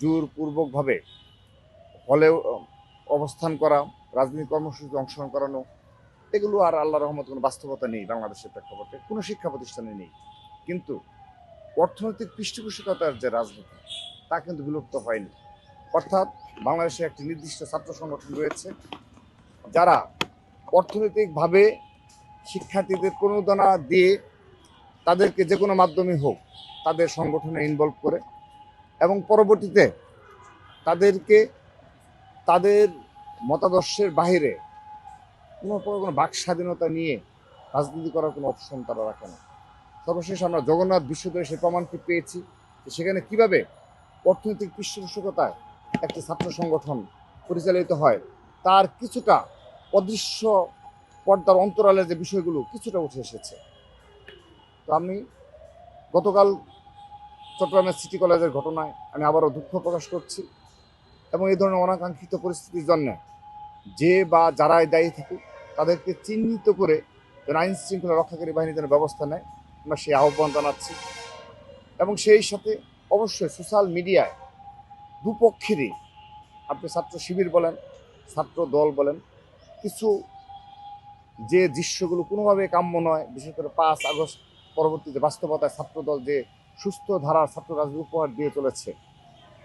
জোরপূর্বকভাবে হলে অবস্থান করা, রাজনৈতিক কর্মসূচিতে অংশগ্রহণ করানো, এগুলো আর আল্লাহ রহমত কোনো বাস্তবতা নেই বাংলাদেশের প্রেক্ষাপটে, কোনো শিক্ষা প্রতিষ্ঠানে নেই। কিন্তু অর্থনৈতিক পৃষ্ঠপোষকতার যে রাজনীতি, তা কিন্তু বিলুপ্ত হয়নি। অর্থাৎ বাংলাদেশে একটি নির্দিষ্ট ছাত্র সংগঠন রয়েছে যারা অর্থনৈতিকভাবে শিক্ষার্থীদের প্রণোদনা দিয়ে তাদেরকে যে কোনো মাধ্যমে হোক তাদের সংগঠনে ইনভলভ করে এবং পরবর্তীতে তাদেরকে তাদের মতাদর্শের বাহিরে কোনো প্রকার কোনো বাক স্বাধীনতা নিয়ে রাজনীতি করার কোনো অপশন তারা রাখে না। সর্বশেষ আমরা জগন্নাথ বিশ্ববিদ্যালয়ে সে প্রমাণটি পেয়েছি যে সেখানে কিভাবে অর্থনৈতিক পৃষ্ঠপোষকতায় একটি ছাত্র সংগঠন পরিচালিত হয়, তার কিছুটা অদৃশ্য পর্দার অন্তরালে যে বিষয়গুলো কিছুটা উঠে এসেছে। তো আমি গতকাল চট্টগ্রামের সিটি কলেজের ঘটনায় আমি আবারও দুঃখ প্রকাশ করছি এবং এই ধরনের অনাকাঙ্ক্ষিত পরিস্থিতির জন্য যে বা যারাই দায়ী থাকুক তাদেরকে চিহ্নিত করে যেন আইন শৃঙ্খলা রক্ষাকারী বাহিনী যেন ব্যবস্থা নেয়, আমরা সেই আহ্বান জানাচ্ছি। এবং সেই সাথে অবশ্যই সোশ্যাল মিডিয়ায় দুপক্ষেরই, আপনি ছাত্র শিবির বলেন, ছাত্র দল বলেন, কিছু যে দৃশ্যগুলো কোনোভাবে কাম্য নয়, বিশেষ করে 5 আগস্ট পরবর্তীতে বাস্তবতায় ছাত্রদল যে সুস্থ ধারার ছাত্র রাজনীতি উপহার দিয়ে চলেছে,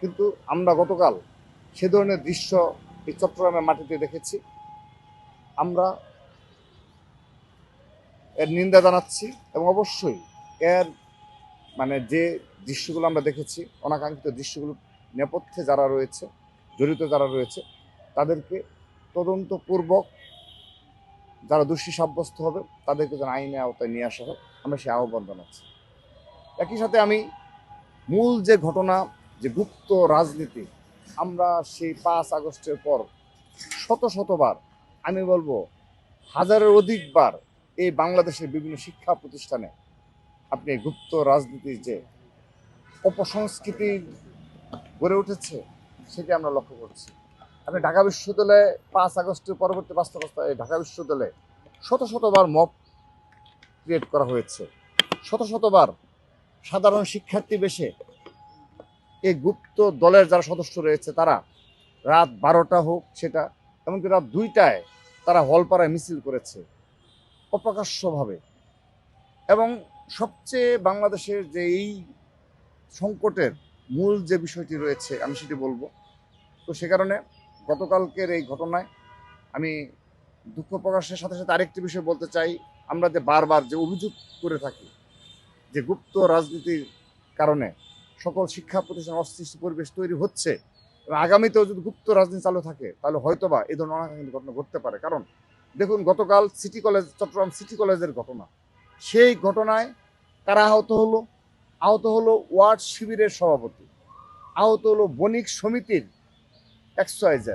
কিন্তু আমরা গতকাল সে ধরনের দৃশ্য এই চট্টগ্রামের মাটিতে দেখেছি। আমরা এর নিন্দা জানাচ্ছি এবং অবশ্যই এর যে দৃশ্যগুলো আমরা দেখেছি, অনাকাঙ্ক্ষিত দৃশ্যগুলো নেপথ্যে যারা রয়েছে, জড়িত যারা রয়েছে, তাদেরকে তদন্তপূর্বক যারা দোষী সাব্যস্ত হবে তাদেরকে যেন আইনের আওতায় নিয়ে আসা হয়, আমরা সেই আহ্বান জানাচ্ছি। একই সাথে আমি মূল যে ঘটনা, যে গুপ্ত রাজনীতি, আমরা সেই 5 আগস্টের পর শতবার, আমি বলবো হাজারের অধিকবার এই বাংলাদেশের বিভিন্ন শিক্ষা প্রতিষ্ঠানে আপনি গুপ্ত রাজনীতির যে অপসংস্কৃতি গড়ে উঠেছে সেটি আমরা লক্ষ্য করছি। আপনি ঢাকা বিশ্ববিদ্যালয়ে 5 আগস্টের পরবর্তী বাস্তবতায় ঢাকা বিশ্ববিদ্যালয়ে শতবার মব ক্রিয়েট করা হয়েছে, শতবার সাধারণ শিক্ষার্থী বেশে এই গুপ্ত দলের যারা সদস্য রয়েছে তারা রাত 12টা হোক সেটা, এমনকি রাত 2টায় তারা হলপাড়ায় মিছিল করেছে অপ্রকাশ্যভাবে। এবং সবচেয়ে বাংলাদেশের যে এই সংকটের মূল যে বিষয়টি রয়েছে আমি সেটি বলবো। তো সে কারণে গতকালকের এই ঘটনায় আমি দুঃখ প্রকাশের সাথে সাথে আরেকটি বিষয় বলতে চাই। আমরা যে বারবার যে অভিযোগ করে থাকি যে গুপ্ত রাজনীতির কারণে সকল শিক্ষা প্রতিষ্ঠান অস্থিতিশীল পরিবেশ তৈরি হচ্ছে এবং আগামীতেও যদি গুপ্ত রাজনীতি চালু থাকে তাহলে হয়তোবা এই ধরনের অনাকাঙ্ক্ষিত ঘটনা ঘটতে পারে। কারণ দেখুন, গতকাল সিটি কলেজ, চট্টগ্রাম সিটি কলেজের ঘটনা, সেই ঘটনায় কারা আহত হলো ওয়ার্ড শিবিরের সভাপতি, আহত হলো বণিক সমিতির XYZ,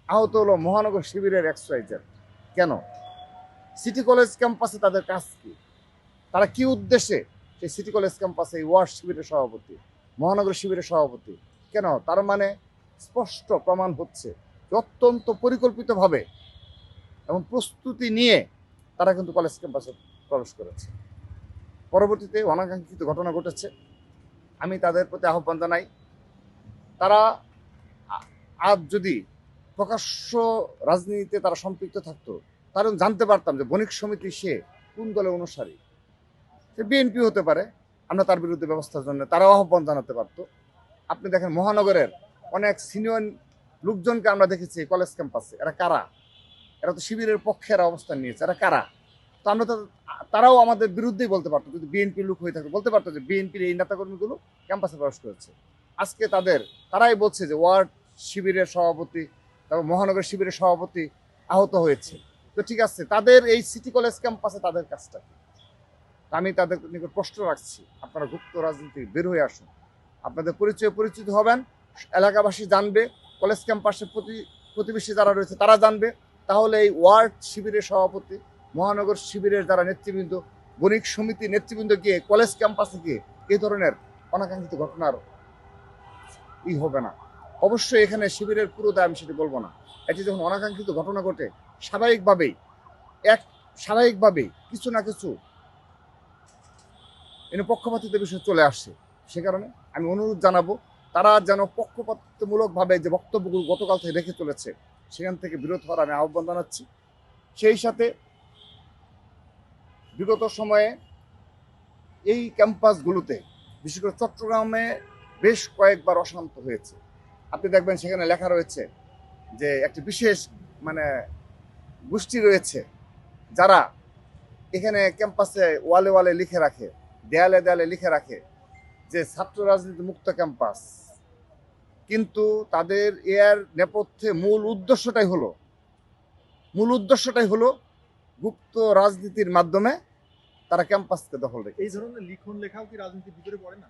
আহত হলো মহানগর শিবিরের XYZ। কেন? সিটি কলেজ ক্যাম্পাসে তাদের কাজ কি? তারা কি উদ্দেশ্যে সেই সিটি কলেজ ক্যাম্পাসে ওয়ার্ড শিবিরের সভাপতি, মহানগর শিবিরের সভাপতি? কেন? তার মানে স্পষ্ট প্রমাণ হচ্ছে অত্যন্ত পরিকল্পিতভাবে এবং প্রস্তুতি নিয়ে তারা কিন্তু কলেজ ক্যাম্পাসে প্রবেশ করেছে। পরবর্তীতে অনাকাঙ্ক্ষিত ঘটনা ঘটেছে। আমি তাদের প্রতি আহ্বান জানাই, তারা আজ যদি প্রকাশ্য রাজনীতিতে তারা সম্পৃক্ত থাকতো, তারা জানতে পারতাম যে বণিক সমিতি সে কোন দলের অনুসারী, সে বিএনপি হতে পারে, আমরা তার বিরুদ্ধে ব্যবস্থার জন্য তারাও আহ্বান জানাতে পারতো। আপনি দেখেন মহানগরের অনেক সিনিয়র লোকজনকে আমরা দেখেছি কলেজ ক্যাম্পাসে। এরা কারা? এরা তো শিবিরের পক্ষে এরা অবস্থান নিয়েছে। এরা কারা? তো আমরা তো, তারাও আমাদের বিরুদ্ধেই বলতে পারতো, যদি বিএনপির লোক হয়ে থাকে বলতে পারতো যে বিএনপির এই নেতাকর্মীগুলো ক্যাম্পাসে প্রবেশ করেছে। আজকে তারাই বলছে যে ওয়ার্ড শিবিরের সভাপতি, তারপর মহানগর শিবিরের সভাপতি আহত হয়েছে। তো ঠিক আছে, তাদের এই সিটি কলেজ ক্যাম্পাসে তাদের কাজটা কি? আমি তাদের নিকট প্রশ্ন রাখছি, আপনারা গুপ্ত রাজনীতি বের হয়ে আসুন, আপনাদের পরিচিত হবেন, এলাকাবাসী জানবে, কলেজ ক্যাম্পাসের প্রতিবেশী যারা রয়েছে তারা জানবে। তাহলে এই ওয়ার্ড শিবিরের সভাপতি, মহানগর শিবিরের যারা নেতৃবৃন্দ, বণিক সমিতি নেতৃবৃন্দ গিয়ে কলেজ ক্যাম্পাসে গিয়ে এই ধরনের অনাকাঙ্ক্ষিত ঘটনার হবে না। অবশ্যই এখানে শিবিরের পুরো দায় আমি সেটি বলবো না। এটি যখন অনাকাঙ্ক্ষিত ঘটনা ঘটে স্বাভাবিকভাবেই কিছু না কিছু পক্ষপাতিত্বের বিষয় চলে আসছে। সে কারণে আমি অনুরোধ জানাবো তারা যেন পক্ষপাতমূলকভাবে যে বক্তব্যগুলো গতকাল থেকে রেখে চলেছে সেখান থেকে বিরত হওয়ার আমি আহ্বান জানাচ্ছি। সেই সাথে বিগত সময়ে এই ক্যাম্পাসগুলোতে বিশেষ করে চট্টগ্রামে বেশ কয়েকবার অশান্ত হয়েছে। আপনি দেখবেন সেখানে লেখা রয়েছে যে একটি বিশেষ মানে গোষ্ঠী রয়েছে যারা এখানে ক্যাম্পাসে ওয়ালে ওয়ালে লিখে রাখে, দেয়ালে দেয়ালে লিখে রাখে যে ছাত্র রাজনীতি মুক্ত ক্যাম্পাস। কিন্তু তাদের এর নেপথ্যে মূল উদ্দেশ্যটাই হলো গুপ্ত রাজনীতির মাধ্যমে তারা ক্যাম্পাসকে দখল রেখে। এই ধরনের লিখন লেখাও কি রাজনীতির ভিতরে পড়ে না?